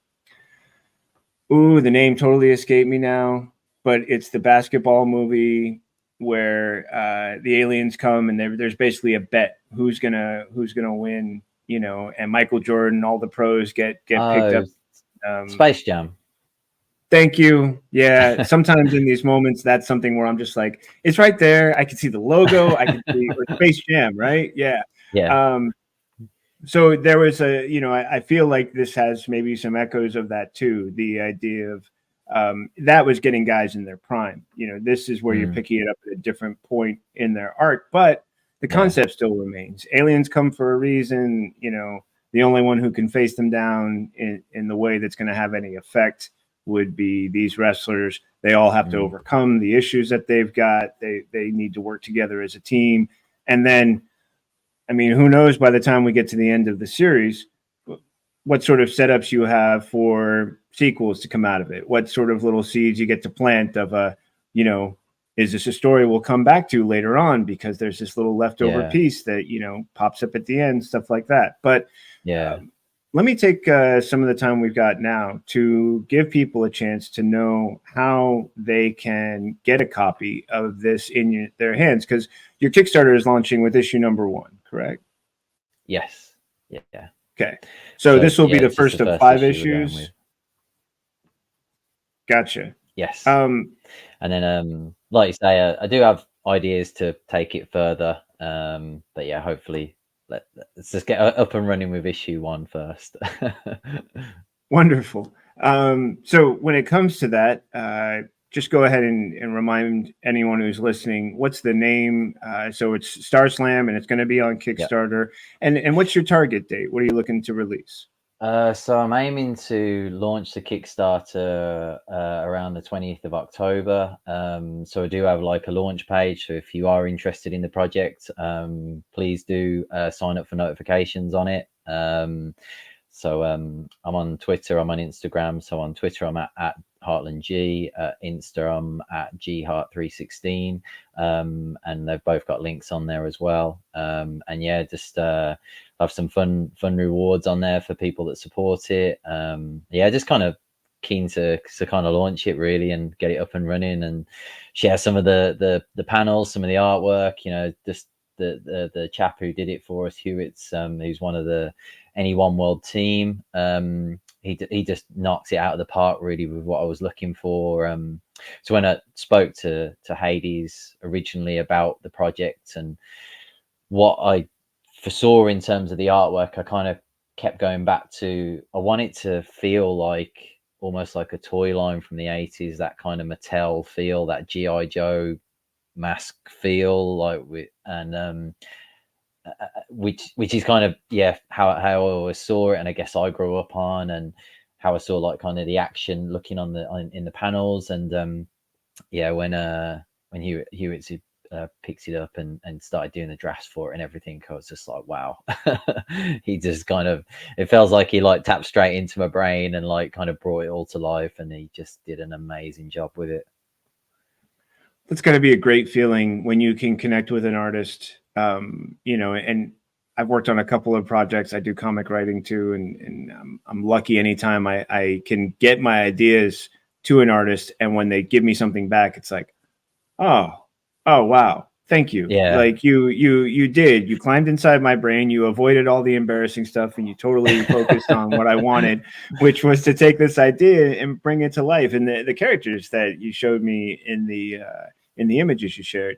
name totally escaped me now, but it's the basketball movie where the aliens come and there's basically a bet who's gonna win, and Michael Jordan, all the pros get picked up. Space Jam. Thank you. Yeah, sometimes in these moments, that's something where I'm just like, it's right there. I can see the logo. I can see Space Jam, right? Yeah. Yeah. So there was I feel like this has maybe some echoes of that too. The idea of that was getting guys in their prime. This is where you're picking it up at a different point in their arc, but the concept still remains. Aliens come for a reason. The only one who can face them down in the way that's going to have any effect would be these wrestlers. They all have to overcome the issues that they've got. They need to work together as a team. And then, I mean, who knows by the time we get to the end of the series, what sort of setups you have for sequels to come out of it, what sort of little seeds you get to plant of is this a story we'll come back to later on because there's this little leftover piece that, pops up at the end, stuff like that. But let me take some of the time we've got now to give people a chance to know how they can get a copy of this in their hands, because your Kickstarter is launching with issue number 1, correct? Yes. Yeah. Okay. So this will be the first of 5 issues. Gotcha. Yes. And then, like you say, I do have ideas to take it further. But yeah, hopefully let's just get up and running with issue 1 first. Wonderful. So when it comes to that, just go ahead and remind anyone who's listening, what's the name? So it's Starr Slam, and it's going to be on Kickstarter. Yep. And what's your target date? What are you looking to release? So I'm aiming to launch the Kickstarter around the 20th of October. So I do have like a launch page. So if you are interested in the project, please do sign up for notifications on it. So I'm on Twitter, I'm on Instagram. So on Twitter, I'm at Hartland G. Insta, I'm at GHart316. And they've both got links on there as well. And yeah, just have some fun rewards on there for people that support it. Yeah, just kind of keen to kind of launch it really and get it up and running and share some of the panels, some of the artwork, just the chap who did it for us, Hewitt's, who's one of the Any One World team. He just knocks it out of the park really with what I was looking for. So when I spoke to Hades originally about the project and what I foresaw in terms of the artwork, I kind of kept going back to, I want it to feel like almost like a toy line from the 80s, that kind of Mattel feel, that G.I. Joe mask feel, like which is kind of how I always saw it, and I guess I grew up on, and how I saw like kind of the action looking in the panels. And when Hewitt picked it up and started doing the drafts for it and everything, I was just like, wow. He just kind of, it feels like he like tapped straight into my brain and like kind of brought it all to life, and he just did an amazing job with it. That's got to be a great feeling when you can connect with an artist, and I've worked on a couple of projects. I do comic writing too. And I'm lucky anytime I can get my ideas to an artist, and when they give me something back, it's like, oh, wow. Thank you. Yeah. Like you climbed inside my brain. You avoided all the embarrassing stuff, and you totally focused on what I wanted, which was to take this idea and bring it to life. And the characters that you showed me in the images you shared,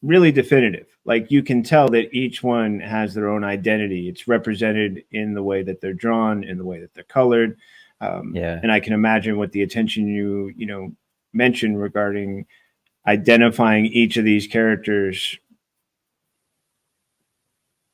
really definitive. Like you can tell that each one has their own identity. It's represented in the way that they're drawn, in the way that they're colored. And I can imagine what the attention you mentioned regarding identifying each of these characters.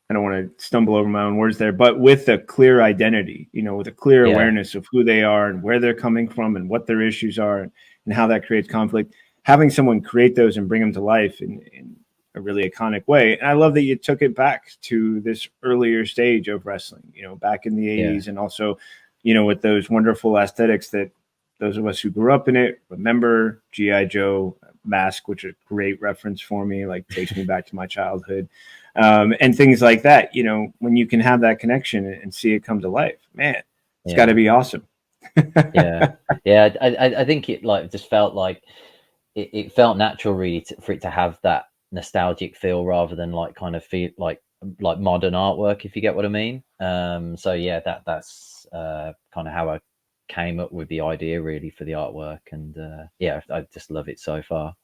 I don't want to stumble over my own words there, but with a clear identity, with a clear awareness of who they are and where they're coming from and what their issues are, and how that creates conflict. Having someone create those and bring them to life in a really iconic way. And I love that you took it back to this earlier stage of wrestling, back in the 80s, and also with those wonderful aesthetics that those of us who grew up in it remember. G.I. Joe mask, which is a great reference for me, like takes me back to my childhood, and things like that. When you can have that connection and see it come to life, man, it's got to Yeah. be awesome. Yeah. Yeah. I think it like just felt like it felt natural really for it to have that nostalgic feel rather than like kind of feel like modern artwork, if you get what I mean. So yeah, that's kind of how I came up with the idea really for the artwork, and yeah, I just love it so far.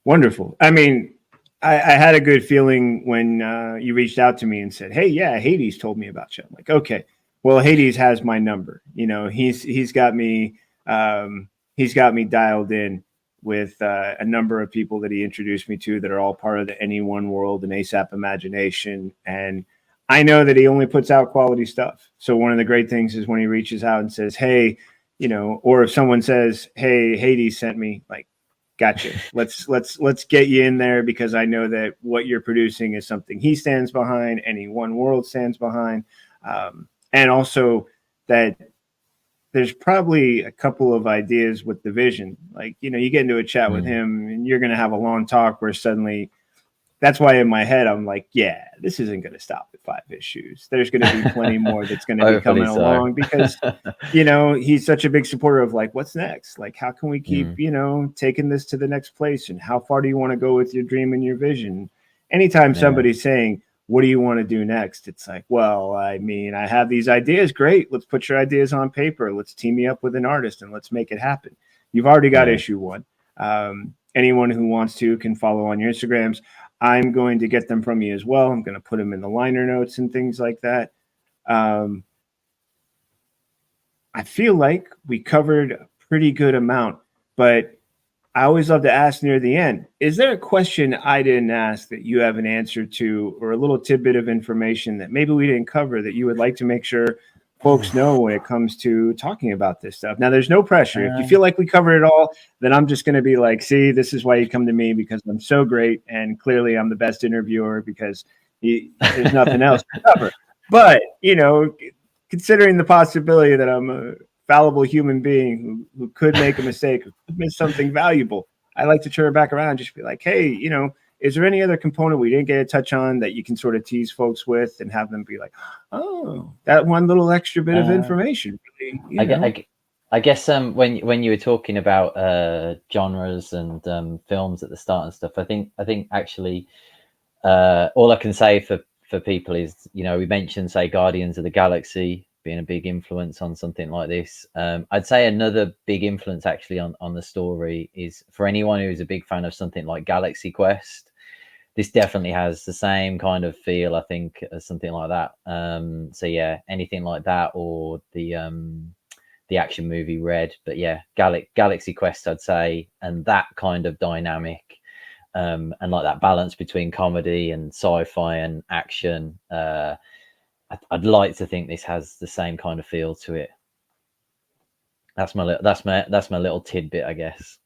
Wonderful. I mean, I had a good feeling when you reached out to me and said, "Hey, yeah, Hades told me about you." I'm like, okay, well, Hades has my number. He's got me he's got me dialed in with a number of people that he introduced me to that are all part of the Any One World and ASAP Imagination, and I know that he only puts out quality stuff. So one of the great things is when he reaches out and says, "Hey," or if someone says, "Hey, Hades sent me," like, gotcha. Let's get you in there because I know that what you're producing is something he stands behind, Any One World stands behind, and also that there's probably a couple of ideas with the vision. Like, you get into a chat with Mm. him and you're going to have a long talk where suddenly that's why in my head I'm like, yeah, this isn't going to stop at 5 issues. There's going to be plenty more that's going to be Hopefully coming so. along because he's such a big supporter of like, what's next? Like, how can we keep, Mm, taking this to the next place? And how far do you want to go with your dream and your vision? Anytime yeah, somebody's saying, what do you want to do next? It's like, well, I mean, I have these ideas. Great. Let's put your ideas on paper. Let's team me up with an artist and let's make it happen. You've already got yeah, issue one. Anyone who wants to can follow on your Instagrams. I'm going to get them from you as well. I'm going to put them in the liner notes and things like that. Um, I feel like we covered a pretty good amount, but I always love to ask near the end, is there a question I didn't ask that you have an answer to, or a little tidbit of information that maybe we didn't cover that you would like to make sure folks know when it comes to talking about this stuff? Now, there's no pressure. If you uh, feel like we covered it all, then I'm just going to be like, see, this is why you come to me because I'm so great. And clearly I'm the best interviewer because there's nothing else to cover. But, considering the possibility that I'm a fallible human being who could make a mistake, who could miss something valuable, I like to turn it back around and just be like, hey, is there any other component we didn't get a touch on that you can sort of tease folks with and have them be like, oh, that one little extra bit of uh, information, really, I, gue- I, gue- I guess when you were talking about genres and films at the start and stuff, I think actually all I can say for people is, we mentioned, say, Guardians of the Galaxy being a big influence on something like this. I'd say another big influence actually on the story is for anyone who's a big fan of something like Galaxy Quest. This definitely has the same kind of feel, I think, as something like that. So yeah, anything like that, or the action movie Red. But yeah, Galaxy Quest, I'd say, and that kind of dynamic, and like that balance between comedy and sci-fi and action. I'd like to think this has the same kind of feel to it. That's my little tidbit, I guess.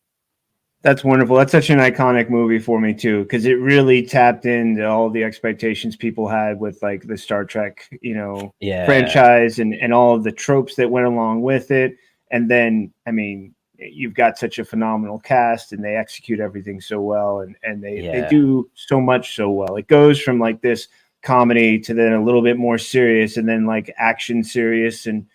that's wonderful. That's such an iconic movie for me too, because it really tapped into all the expectations people had with like the Star Trek, Yeah, franchise and all of the tropes that went along with it. And then, I mean, you've got such a phenomenal cast, and they execute everything so well, and they yeah, do so much so well. It goes from like this comedy to then a little bit more serious, and then like action serious, and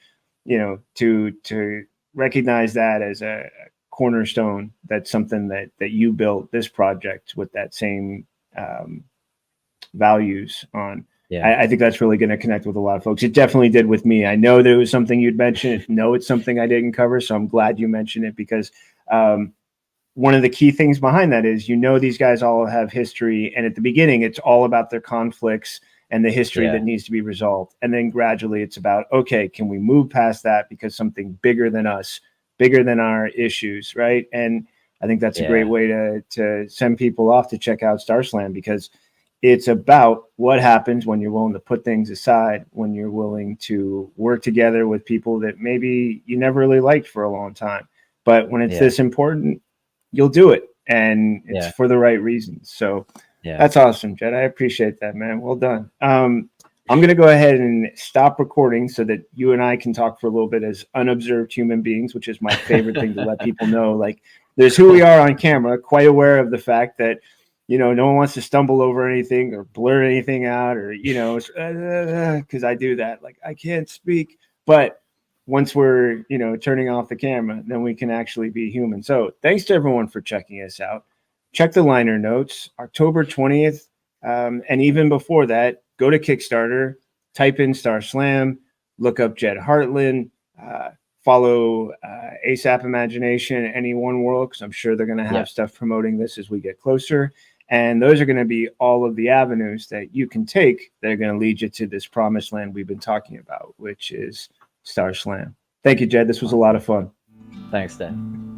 to recognize that as a cornerstone, that's something that you built this project with that same um, values on. yeah, I think that's really going to connect with a lot of folks. It definitely did with me. I know that it was something you'd mentioned. No, it's something I didn't cover, so I'm glad you mentioned it because one of the key things behind that is these guys all have history, and at the beginning it's all about their conflicts and the history that yeah, needs to be resolved, and then gradually it's about, okay, can we move past that because something bigger than us, bigger than our issues, right? And I think that's a great yeah, way to send people off to check out Starr Slam, because it's about what happens when you're willing to put things aside, when you're willing to work together with people that maybe you never really liked for a long time, but when it's yeah, this important, you'll do it, and it's yeah, for the right reasons. So yeah. that's awesome, Jed. I appreciate that, man. Well done. I'm going to go ahead and stop recording so that you and I can talk for a little bit as unobserved human beings, which is my favorite thing to let people know. Like, there's who we are on camera, quite aware of the fact that, no one wants to stumble over anything or blur anything out or, because I do that. Like, I can't speak. But once we're, turning off the camera, then we can actually be human. So thanks to everyone for checking us out. Check the liner notes, October 20th. And even before that, go to Kickstarter, type in Starr Slam, look up Ged Hartland, follow ASAP Imagination, Any One World, because I'm sure they're going to have stuff promoting this as we get closer. And those are going to be all of the avenues that you can take that are going to lead you to this promised land we've been talking about, which is Starr Slam. Thank you, Ged. This was a lot of fun. Thanks, Dan.